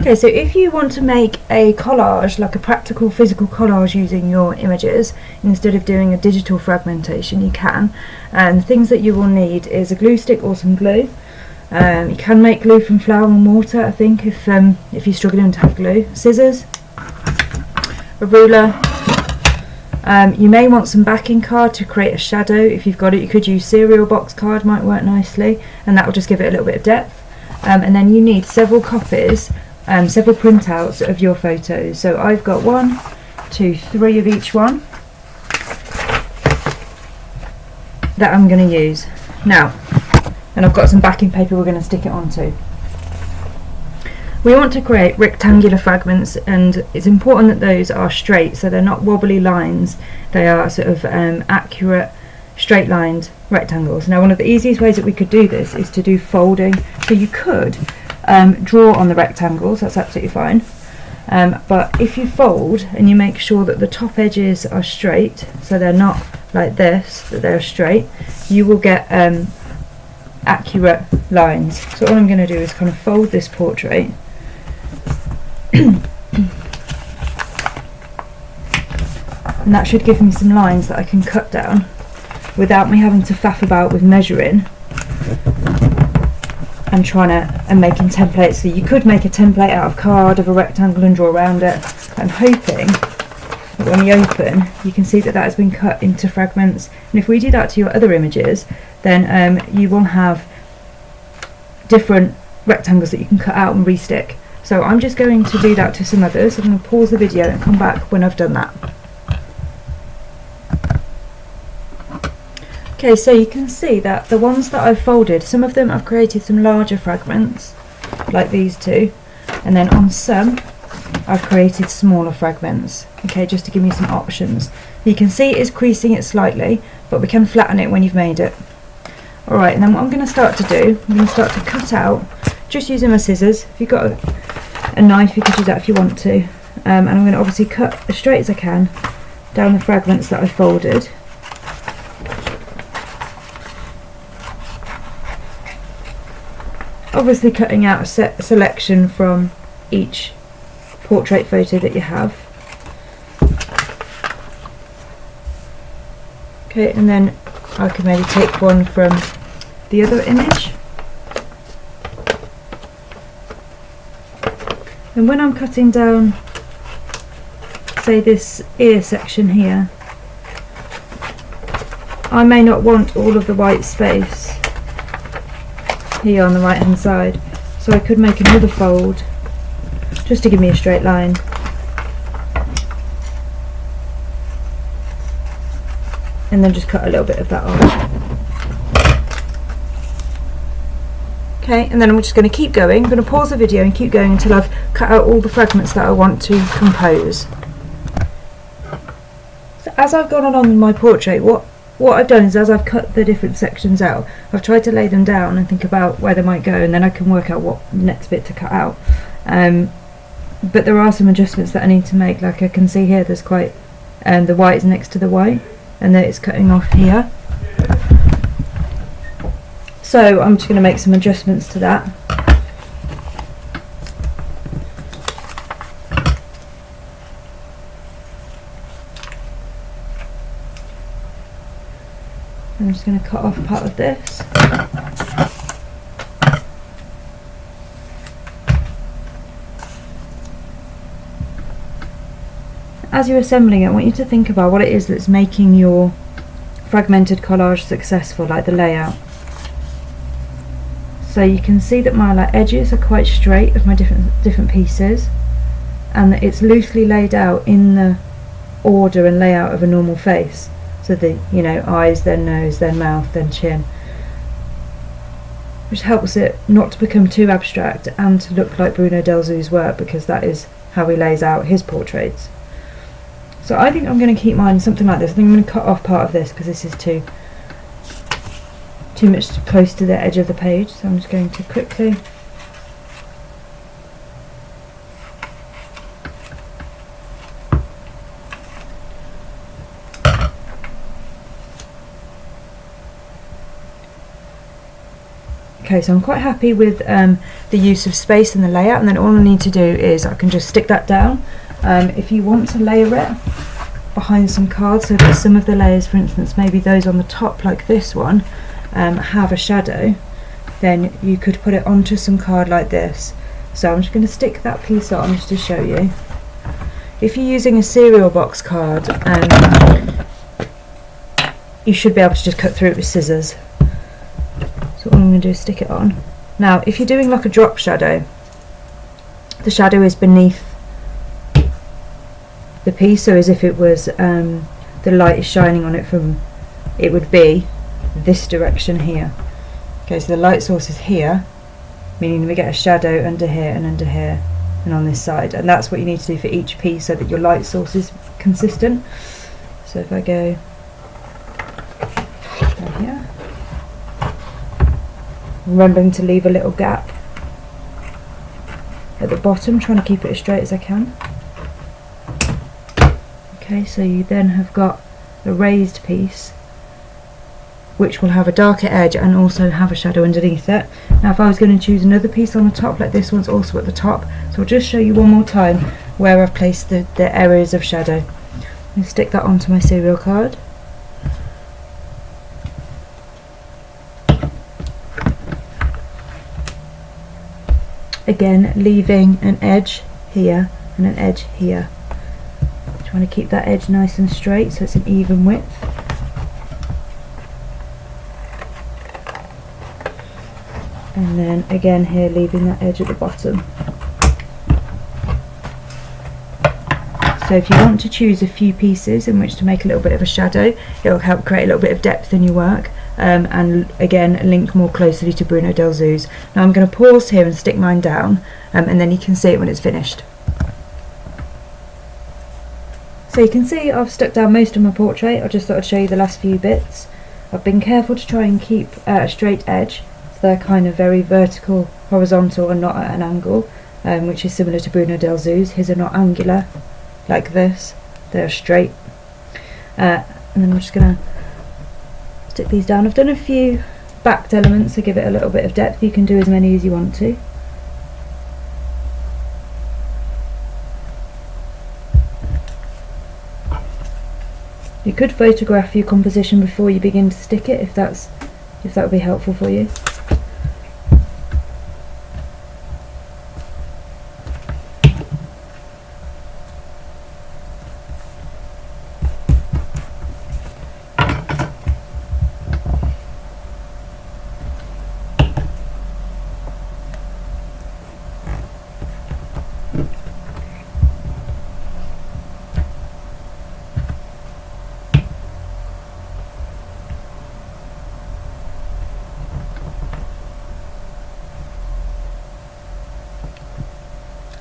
Okay, so if you want to make a collage, like a practical physical collage using your images, instead of doing a digital fragmentation, you can. And the things that you will need is a glue stick or some glue. You can make glue from flour and water, I think, if you're struggling to have glue. Scissors, a ruler. You may want some backing card to create a shadow. If you've got it, you could use cereal box card, might work nicely, and that will just give it a little bit of depth. And then you need several copies, several printouts of your photos. So I've got 1, 2, 3 of each one that I'm going to use now, and I've got some backing paper we're going to stick it onto. We want to create rectangular fragments, and it's important that those are straight, so they're not wobbly lines, they are sort of accurate straight lined rectangles. Now, one of the easiest ways that we could do this is to do folding. So you could draw on the rectangles, that's absolutely fine, but if you fold and you make sure that the top edges are straight, so they're not like this, that they're straight, you will get accurate lines. So all I'm going to do is kind of fold this portrait and that should give me some lines that I can cut down without me having to faff about with measuring and making templates. So you could make a template out of card of a rectangle and draw around it. I'm hoping that when you open you can see that that has been cut into fragments, and if we do that to your other images, then you will have different rectangles that you can cut out and restick. So I'm just going to do that to some others. I'm going to pause the video and come back when I've done that. Okay, so you can see that the ones that I've folded, some of them I've created some larger fragments, like these two, and then on some I've created smaller fragments, okay, just to give me some options. You can see it's creasing it slightly, but we can flatten it when you've made it. Alright, and then what I'm going to start to do, I'm going to start to cut out, just using my scissors. If you've got a knife, you could use that if you want to, and I'm going to obviously cut as straight as I can down the fragments that I've folded. Obviously cutting out a selection from each portrait photo that you have. Okay, and then I can maybe take one from the other image. And when I'm cutting down, say, this ear section here, I may not want all of the white space here on the right hand side, so I could make another fold just to give me a straight line. And then just cut a little bit of that off. Okay, and then I'm just going to keep going. I'm going to pause the video and keep going until I've cut out all the fragments that I want to compose. So as I've gone along in my portrait, what I've done is, as I've cut the different sections out, I've tried to lay them down and think about where they might go, and then I can work out what next bit to cut out. But there are some adjustments that I need to make. Like I can see here, there's quite the white is next to the white, and then it's cutting off here. So I'm just going to make some adjustments to that. I'm just going to cut off part of this. As you're assembling it, I want you to think about what it is that's making your fragmented collage successful, like the layout. So you can see that my edges are quite straight of my different pieces, and that it's loosely laid out in the order and layout of a normal face. So the eyes, then nose, then mouth, then chin, which helps it not to become too abstract and to look like Bruno Delzou's work, because that is how he lays out his portraits. So I think I'm going to keep mine something like this. I think I'm going to cut off part of this because this is too much close to the edge of the page. So I'm just going to quickly Okay, so I'm quite happy with the use of space and the layout, and then all I need to do is I can just stick that down. If you want to layer it behind some cards, so that some of the layers, for instance maybe those on the top like this one, have a shadow, then you could put it onto some card like this. So I'm just going to stick that piece on just to show you. If you're using a cereal box card, you should be able to just cut through it with scissors. So all I'm going to do is stick it on. Now if you're doing like a drop shadow, the shadow is beneath the piece, so as if it was the light is shining on it from, it would be this direction here. Okay, so the light source is here, meaning we get a shadow under here and under here and on this side, and that's what you need to do for each piece so that your light source is consistent. So if I go down here, remembering to leave a little gap at the bottom, trying to keep it as straight as I can. Okay, so you then have got a raised piece which will have a darker edge and also have a shadow underneath it. Now if I was going to choose another piece on the top, like this one's also at the top, so I'll just show you one more time where I've placed the areas of shadow. I'm going to stick that onto my cereal card. Again, leaving an edge here and an edge here. Trying to keep that edge nice and straight so it's an even width. And then again here, leaving that edge at the bottom. So if you want to choose a few pieces in which to make a little bit of a shadow, it will help create a little bit of depth in your work, and again link more closely to Bruno Delzou's. Now I'm going to pause here and stick mine down, and then you can see it when it's finished. So you can see I've stuck down most of my portrait. I just thought I'd show you the last few bits. I've been careful to try and keep a straight edge, so they're kind of very vertical, horizontal and not at an angle, which is similar to Bruno Delzou's. His are not angular like this, they're straight. And then I'm just going to stick these down. I've done a few backed elements to give it a little bit of depth. You can do as many as you want to. You could photograph your composition before you begin to stick it, if that would be helpful for you.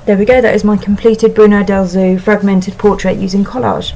There we go, that is my completed Bruno Delzou fragmented portrait using collage.